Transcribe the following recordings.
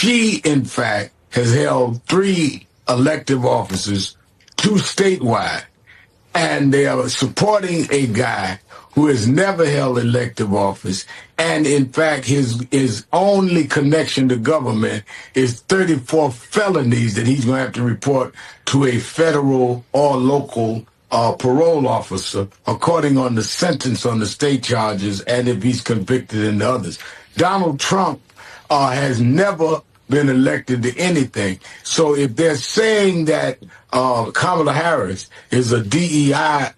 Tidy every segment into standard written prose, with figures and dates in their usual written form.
She, in fact, has held 3 elective offices, 2 statewide, and they are supporting a guy who has never held elective office, and in fact his only connection to government is 34 felonies that he's going to have to report to a federal or local parole officer according on the sentence on the state charges and if he's convicted in the others. Donald Trump has never been elected to anything. So if they're saying that Kamala Harris is a DEI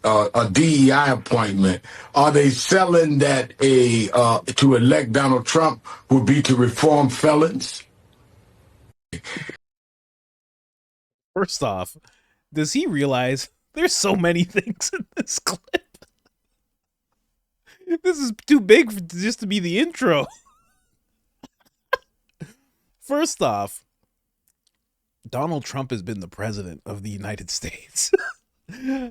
appointment, are they selling that to elect Donald Trump would be to reform felons? First off, does he realize there's so many things in this clip? This is too big just to be the intro. First off, Donald Trump has been the president of the United States.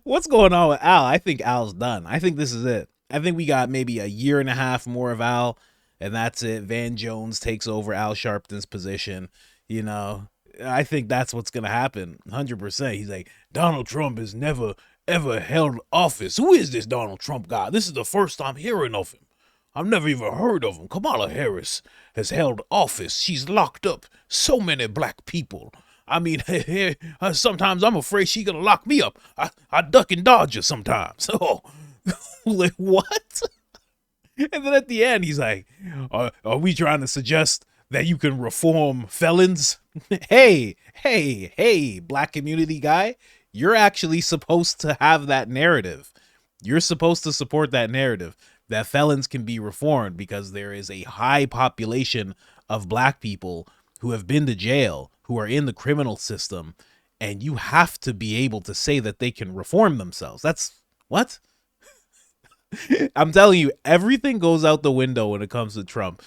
What's going on with Al? I think Al's done. I think this is it. I think we got maybe a year and a half more of Al, and that's it. Van Jones takes over Al Sharpton's position. You know, I think that's what's going to happen. 100%. He's like, Donald Trump has never, ever held office. Who is this Donald Trump guy? This is the first time hearing of him. I've never even heard of him. Kamala Harris has held office. She's locked up so many black people. I mean, sometimes I'm afraid she's going to lock me up. I duck and dodge her sometimes. Oh, like, what? And then at the end, he's like, are we trying to suggest that you can reform felons? Hey, black community guy, you're actually supposed to have that narrative. You're supposed to support that narrative that felons can be reformed because there is a high population of black people who have been to jail, who are in the criminal system, and you have to be able to say that they can reform themselves. That's what? I'm telling you, everything goes out the window when it comes to Trump.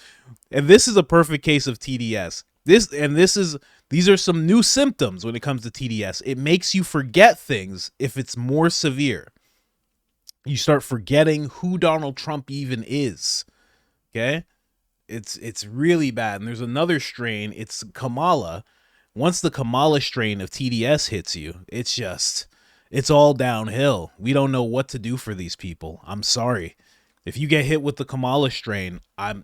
And this is a perfect case of TDS. These are some new symptoms when it comes to TDS. It makes you forget things if it's more severe. You start forgetting who Donald Trump even is. Okay? It's really bad. And there's another strain. It's Kamala. Once the Kamala strain of TDS hits you, it's all downhill. We don't know what to do for these people. I'm sorry. If you get hit with the Kamala strain, I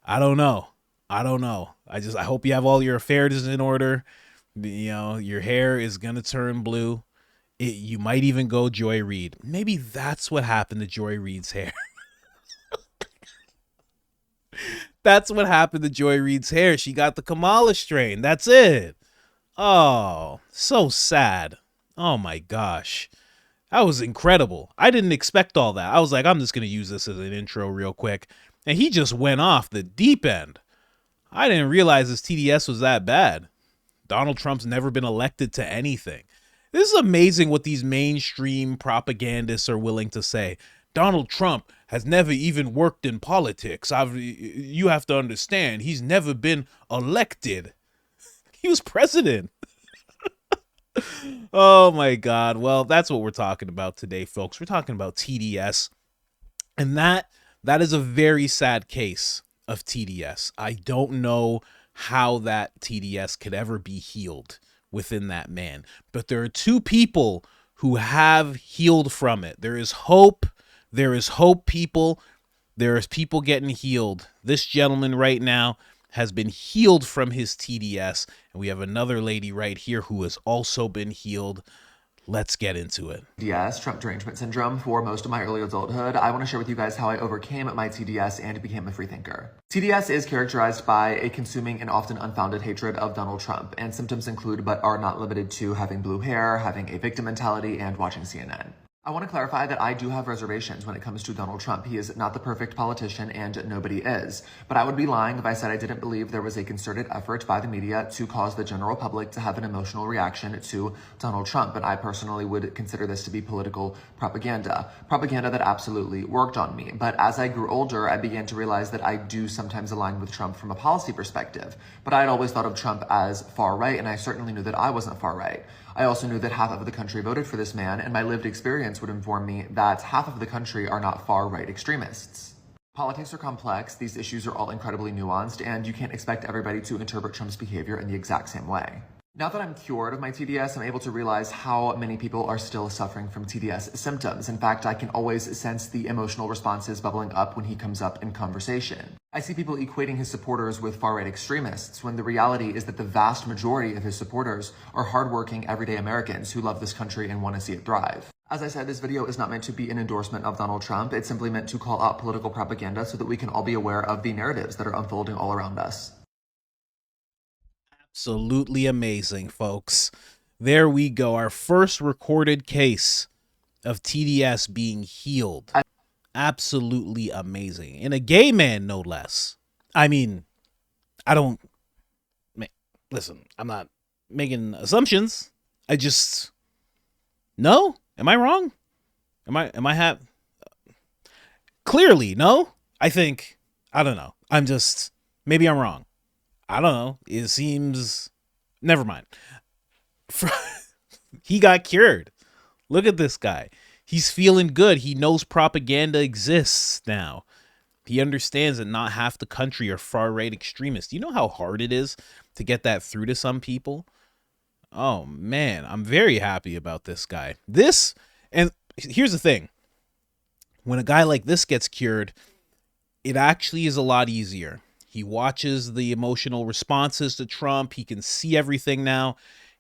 don't know. I hope you have all your affairs in order. You know, your hair is going to turn blue. You might even go Joy Reid. Maybe that's what happened to Joy Reid's hair. That's what happened to Joy Reid's hair. She got the Kamala strain. That's it. Oh, so sad. Oh my gosh. That was incredible. I didn't expect all that. I was like, I'm just going to use this as an intro real quick. And he just went off the deep end. I didn't realize his TDS was that bad. Donald Trump's never been elected to anything. This is amazing what these mainstream propagandists are willing to say. Donald Trump has never even worked in politics. You have to understand, he's never been elected. He was president. Oh my God. Well, that's what we're talking about today, folks. We're talking about TDS. And that is a very sad case of TDS. I don't know how that TDS could ever be healed within that man. But there are 2 people who have healed from it. There is hope. There is hope, people. There is people getting healed. This gentleman right now has been healed from his TDS. And we have another lady right here who has also been healed. Let's get into it. TDS, Trump derangement syndrome, for most of my early adulthood. I want to share with you guys how I overcame my TDS and became a free thinker. TDS is characterized by a consuming and often unfounded hatred of Donald Trump, and symptoms include but are not limited to having blue hair, having a victim mentality, and watching CNN. I want to clarify that I do have reservations when it comes to Donald Trump. He is not the perfect politician, and nobody is. But I would be lying if I said I didn't believe there was a concerted effort by the media to cause the general public to have an emotional reaction to Donald Trump. And I personally would consider this to be political propaganda. Propaganda that absolutely worked on me. But as I grew older, I began to realize that I do sometimes align with Trump from a policy perspective. But I had always thought of Trump as far right, and I certainly knew that I wasn't far right. I also knew that half of the country voted for this man, and my lived experience would inform me that half of the country are not far-right extremists. Politics are complex, these issues are all incredibly nuanced, and you can't expect everybody to interpret Trump's behavior in the exact same way. Now that I'm cured of my TDS, I'm able to realize how many people are still suffering from TDS symptoms. In fact, I can always sense the emotional responses bubbling up when he comes up in conversation. I see people equating his supporters with far-right extremists, when the reality is that the vast majority of his supporters are hardworking, everyday Americans who love this country and want to see it thrive. As I said, this video is not meant to be an endorsement of Donald Trump. It's simply meant to call out political propaganda so that we can all be aware of the narratives that are unfolding all around us. Absolutely amazing, folks. There we go. Our first recorded case of TDS being healed. Absolutely amazing. And a gay man, no less. I mean, listen, I'm not making assumptions. No? Am I wrong? Clearly, no? I don't know. Maybe I'm wrong. I don't know. It seems, never mind. He got cured. Look at this guy. He's feeling good. He knows propaganda exists now. He understands that not half the country are far-right extremists. You know how hard it is to get that through to some people? Oh, man. I'm very happy about this guy. And here's the thing. When a guy like this gets cured, it actually is a lot easier. He watches the emotional responses to Trump. He can see everything now.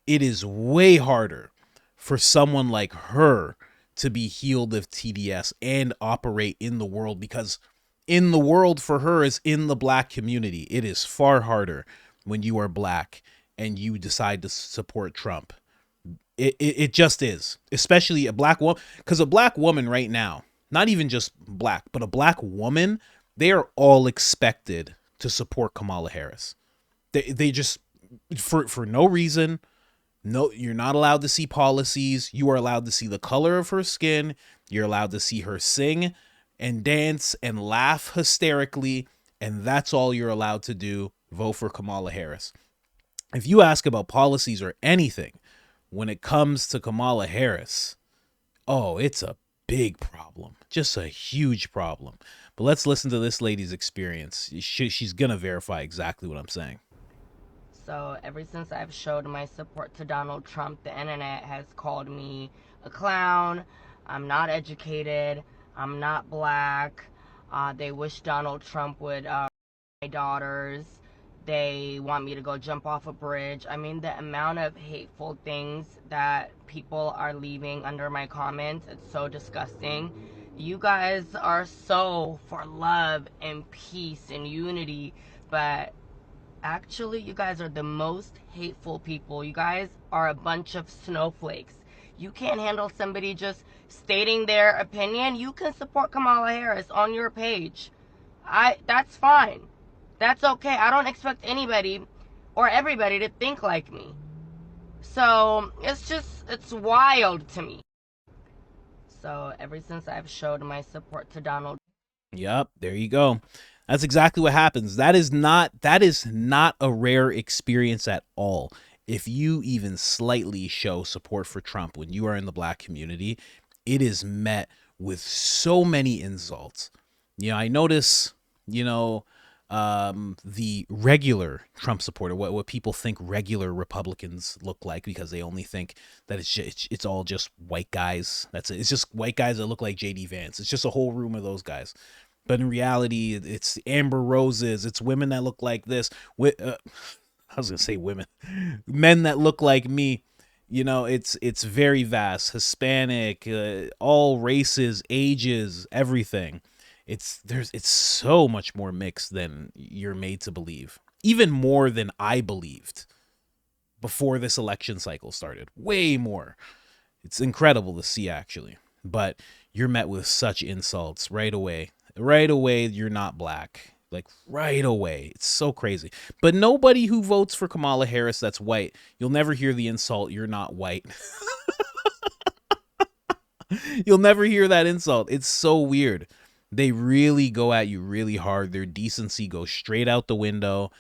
It is way harder for someone like her to be healed of TDS and operate in the world, because in the world for her is in the black community. It is far harder when you are black and you decide to support Trump. It just is, especially a black woman, because a black woman right now, not even just black, but a black woman, they are all expected to support Kamala Harris. They just, for no reason. No, you're not allowed to see policies. You are allowed to see the color of her skin. You're allowed to see her sing and dance and laugh hysterically. And that's all you're allowed to do. Vote for Kamala Harris. If you ask about policies or anything, when it comes to Kamala Harris, oh, it's a big problem. Just a huge problem. But let's listen to this lady's experience. She's going to verify exactly what I'm saying. So ever since I've showed my support to Donald Trump, the internet has called me a clown. I'm not educated. I'm not black. They wish Donald Trump would my daughters. They want me to go jump off a bridge. I mean, the amount of hateful things that people are leaving under my comments, it's so disgusting. You guys are so for love and peace and unity, but actually, you guys are the most hateful people. You guys are a bunch of snowflakes. You can't handle somebody just stating their opinion. You can support Kamala Harris on your page. That's fine. That's okay. I don't expect anybody or everybody to think like me. So, it's wild to me. So, ever since I've showed my support to Donald. Yep, there you go. That's exactly what happens. That is not a rare experience at all. If you even slightly show support for Trump when you are in the black community, it is met with so many insults. I notice, the regular Trump supporter, what people think regular Republicans look like, because they only think that it's all just white guys. That's it. It's just white guys that look like JD Vance. It's just a whole room of those guys. But in reality, it's Amber Roses. It's women that look like this. I was going to say women. Men that look like me. It's very vast. Hispanic, all races, ages, everything. It's so much more mixed than you're made to believe. Even more than I believed before this election cycle started. Way more. It's incredible to see, actually. But you're met with such insults right away. Right away, you're not black. Like, right away. It's so crazy. But nobody who votes for Kamala Harris that's white, you'll never hear the insult, you're not white. You'll never hear that insult. It's so weird. They really go at you really hard. Their decency goes straight out the window.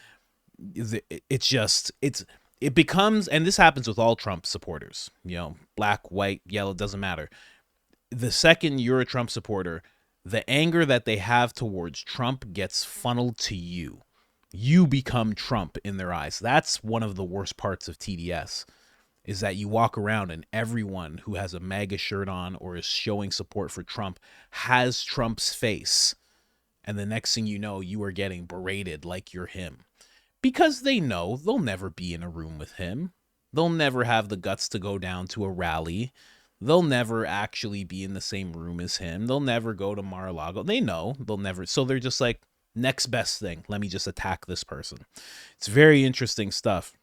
It becomes, and this happens with all Trump supporters, black, white, yellow, doesn't matter. The second you're a Trump supporter, the anger that they have towards Trump gets funneled to you. You become Trump in their eyes. That's one of the worst parts of TDS, is that you walk around and everyone who has a MAGA shirt on or is showing support for Trump has Trump's face. And the next thing you know, you are getting berated like you're him. Because they know they'll never be in a room with him. They'll never have the guts to go down to a rally. They'll never actually be in the same room as him. They'll never go to Mar-a-Lago. They know they'll never. So they're just like, next best thing. Let me just attack this person. It's very interesting stuff.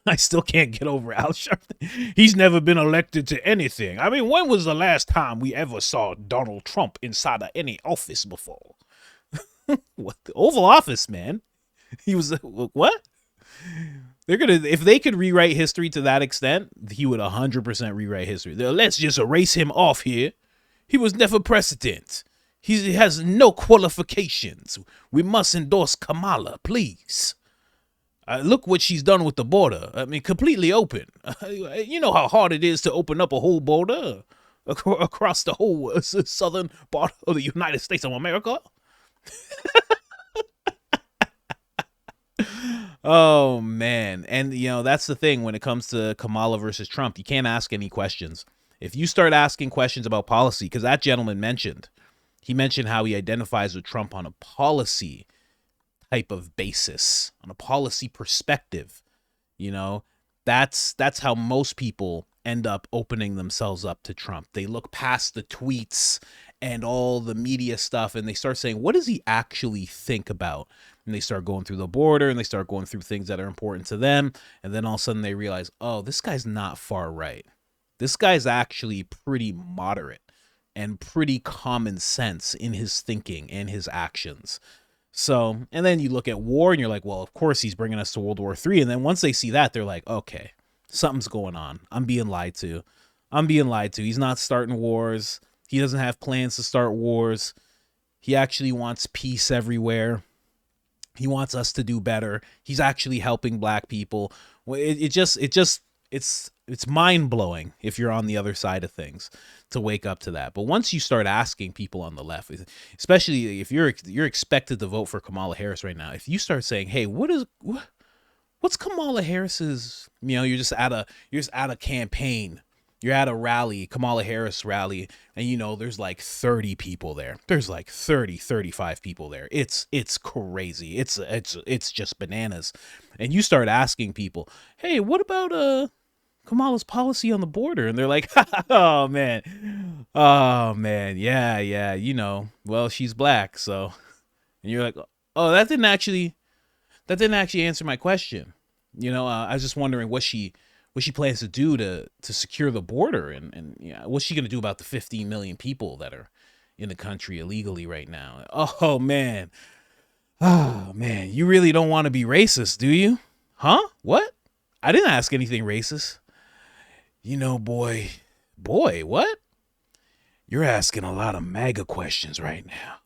I still can't get over Al Sharpton. He's never been elected to anything. I mean, when was the last time we ever saw Donald Trump inside of any office before? What? The Oval Office, man. He was, what? They're gonna, if they could rewrite history to that extent, he would 100% rewrite history. Let's just erase him off here. He was never president. He has no qualifications. We must endorse Kamala, please. Look what she's done with the border. I mean, completely open. You know how hard it is to open up a whole border across the whole southern part of the United States of America. Oh, man. And, you know, that's the thing when it comes to Kamala versus Trump. You can't ask any questions. If you start asking questions about policy, because that gentleman mentioned how he identifies with Trump on a policy type of basis, on a policy perspective. You know, that's how most people end up opening themselves up to Trump. They look past the tweets and all the media stuff and they start saying, what does he actually think about? And they start going through the border and they start going through things that are important to them. And then all of a sudden they realize, oh, this guy's not far right. This guy's actually pretty moderate and pretty common sense in his thinking and his actions. So, and then you look at war and you're like, well, of course he's bringing us to World War III. And then once they see that, they're like, okay, something's going on. I'm being lied to. He's not starting wars. He doesn't have plans to start wars. He actually wants peace everywhere. He wants us to do better. He's actually helping black people. It's mind blowing if you're on the other side of things to wake up to that. But once you start asking people on the left, especially if you're expected to vote for Kamala Harris right now, if you start saying, hey, what's Kamala Harris's, you know, you're just at a campaign, you're at a rally, Kamala Harris rally, and you know, there's like 30 people there. There's like 35 people there. It's crazy. It's just bananas. And you start asking people, hey, what about, Kamala's policy on the border? And they're like, oh man, yeah, you know, well, she's black, so. And you're like, oh, that didn't actually answer my question. You know, I was just wondering what she plans to do to secure the border, and you know, what's she gonna do about the 15 million people that are in the country illegally right now? Oh man, you really don't want to be racist, do you? Huh? What? I didn't ask anything racist. You know, boy, what? You're asking a lot of MAGA questions right now.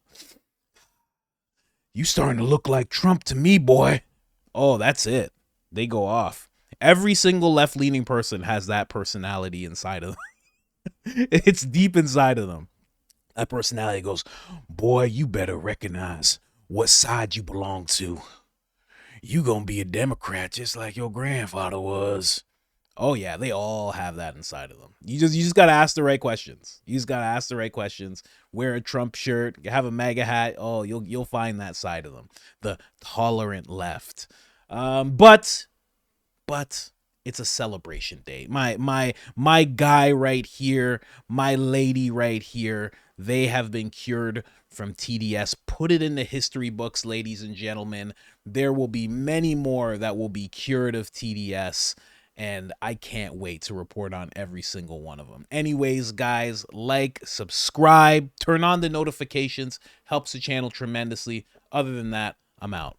You starting to look like Trump to me, boy. Oh, that's it. They go off. Every single left-leaning person has that personality inside of them. It's deep inside of them. That personality goes, boy, you better recognize what side you belong to. You gonna be a Democrat just like your grandfather was. Oh yeah, they all have that inside of them. You just gotta ask the right questions. Wear a Trump shirt, have a MAGA hat. Oh, you'll find that side of them, the tolerant left. But it's a celebration day. My guy right here, my lady right here, they have been cured from TDS. Put it in the history books, ladies and gentlemen. There will be many more that will be cured of TDS. And I can't wait to report on every single one of them. Anyways, guys, like, subscribe, turn on the notifications, helps the channel tremendously. Other than that, I'm out.